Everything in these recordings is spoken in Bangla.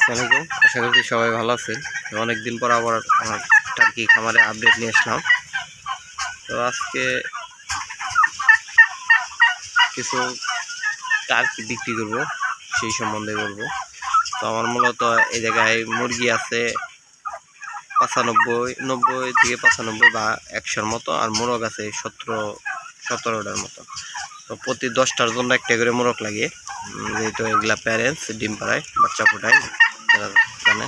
আসসালামু আলাইকুম। আশা করি সবাই ভালো আছেন। অনেকদিন পর আবার আমার টার্কি খামারে আপডেট নিয়ে আসলাম। তো আজকে কিছু টার্কি বিক্রি করব, সেই সম্বন্ধে বলবো। তো আমার মূলত এই জায়গায় মুরগি আছে 90 থেকে 95 বা 100-র মতো, আর মোরগ আছে 17-18টার মতো। তো প্রতি 10টার জন্য একটা করে মোরগ লাগে, যেহেতু এগুলা প্যারেন্টস ডিম পাড়ায়, বাচ্চা ফোটায়, জানে।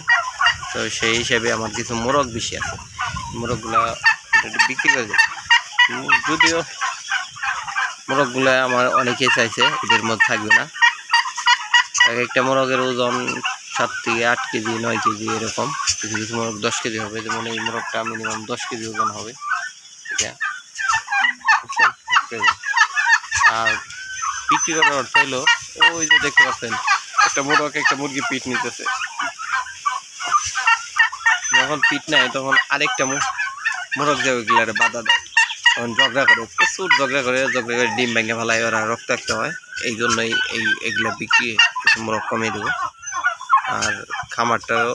তো সেই হিসাবে আমার কিছু মোরগ বেশি আছে, মোরগগুলা বিক্রি করে দেয়। যদিও মোরগগুলা আমার অনেকেই চাইছে, এদের মধ্যে থাকবে না। এক একটা মোরগের ওজন 7 থেকে 8 কেজি, 9 কেজি এরকম। কিছু কিছু মোরগ 10 কেজি হবে, যেমন এই মোরগটা মিনিমাম 10 কেজি ওজন হবে। এটা আর বিক্রি করার অর্থ হলো, ওই যে দেখতে পাচ্ছেন একটা মোরগ একটা মুরগি পিট নিতেছে। যখন পিট নেয় তখন আরেকটা মোরগ যে ওইগুলার বাধা দেয়, তখন ঝগড়া করে, প্রচুর ঝগড়া করে ডিম ভেঙে ফেলায়, ওরা রক্তাক্ত হয়। এই জন্যই এইগুলা বিক্রি কিছু মোরগ কমিয়ে দেবো। আর খামারটাও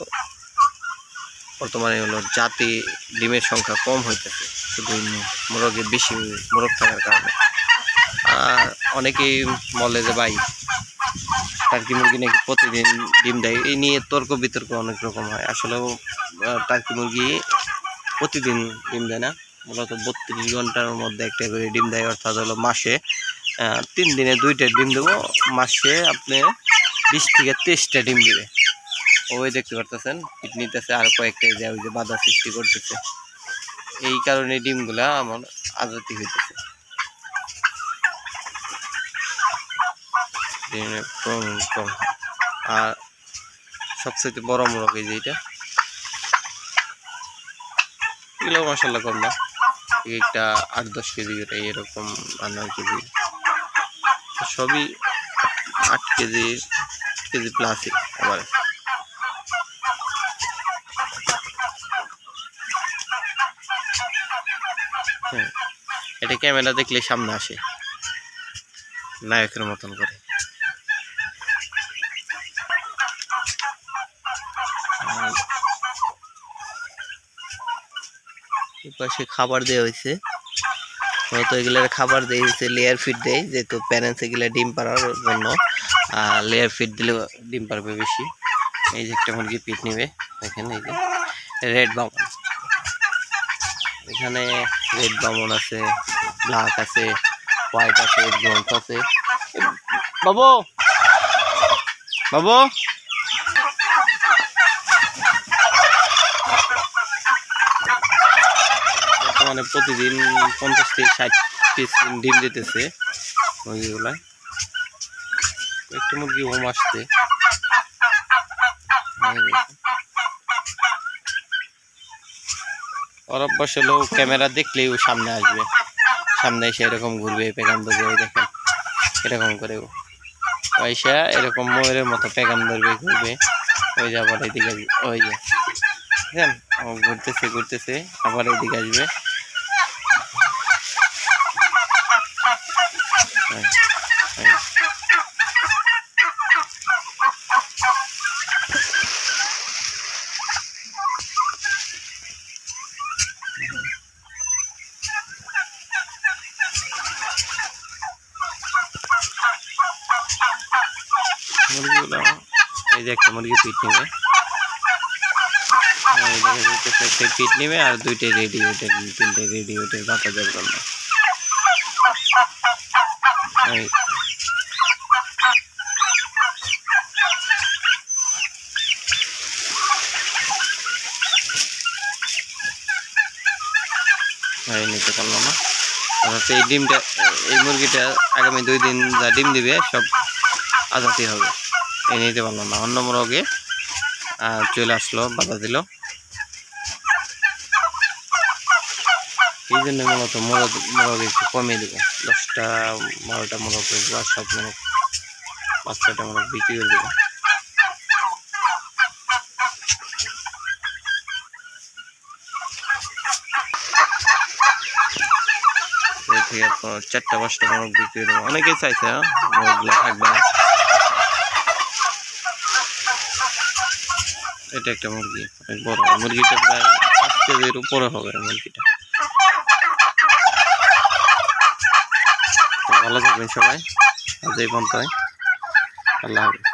বর্তমানে হলো জাতি ডিমের সংখ্যা কম হইতেছে, শুধু মোরগে বেশি মোরগ থাকার কারণে। আর অনেকেই বলে যে ভাই টার্কি মুরগি নাকি প্রতিদিন ডিম দেয়, এই নিয়ে তর্ক বিতর্ক অনেক রকম হয়। আসলেও টার্কি মুরগি প্রতিদিন ডিম দেয় না, মূলত 32 ঘন্টার মধ্যে একটা করে ডিম দেয়। অর্থাৎ হলো মাসে 3 দিনে 2টা ডিম দেবো, মাসে আপনি 20 থেকে 23টা ডিম দিবে। ওই দেখতে পারতেছেন পিট নিতেছে, আর কয়েকটা যে ওই যে বাধা সৃষ্টি করতেছে। এই কারণে ডিমগুলা আমার আজাতি হইতেছে। আর সবচেয়ে বড় মোরগ এই যে এটা, এগুলো মাসাল্লাহ কম না, একটা 8-10 কেজি করে এরকম, 9 কেজি, সবই 8 কেজি প্লাসই। আবার হ্যাঁ, এটা ক্যামেরা দেখলে সামনে আসে নায়কের মতন করে। পাশে খাবার দেওয়া হয়েছে, হয়তো এগুলার খাবার দেওয়া হয়েছে, লেয়ার ফিড দেয়, যেহেতু প্যারেন্টস এগুলা ডিম পাড়ার জন্য। লেয়ার ফিড দিলে ডিম পারবে বেশি। এই যে একটা মুরগি পিট নিবে, দেখেন এই যে রেড বামন, এখানে রেড বামন আছে, ব্ল্যাক আছে, হোয়াইট আছে, ব্রোঞ্জ আছে। বাবু বাবু বর্তমানে প্রতিদিন 50 থেকে 60 পিস ডিম দিতেছে মুরগিগুলায়। একটা মুরগি হোম আসছে, ওর অভ্যাস হলো ক্যামেরা দেখলেই ও সামনে আসবে, সামনে এসে এরকম ঘুরবে, পেগাম ধরবে, দেখেন এরকম করে পয়সা এরকম ময়ূরের মতো পেগাম ধরবে, ঘুরবে। ওই যে আবার এইদিকে আসবে, ওই যে দেখেন ঘুরতেছে আবার এইদিকে আসবে। মুরগিগুলো এই যে একটা মুরগি পিট নেবে, একটা পিট নেবে, আর 2টে রেডি ওঠের, 3টে রেডি ওঠের বাতা দেওয়ার জন্য। নিতে পারলাম না, এই ডিমটা, এই মুরগিটা আগামী 2 দিন যা ডিম দিবে সব আজাতি হবে। এই নিতে পারলাম না, অন্য মোরগে চলে আসলো, বাধা দিল। এই জন্য মূলত মোরগ একটু কমিয়ে দেবো, 10টা-12টা মোরগ রাখবো, আর সব মোরগ 5-6টা মোরগ বিক্রি করে দেবো। থেকে 4টা-5টা মোরগ বিক্রি দেবো। অনেকেই চাইছে মোরগগুলো থাকবে না। এটা একটা মুরগি, অনেক বড় মুরগিটা, প্রায় 5 কেজির উপরে হবে মুরগিটা। তো ভালো থাকবেন সবাই, আজ এই পর্যন্ত, আল্লাহ হাফেজ।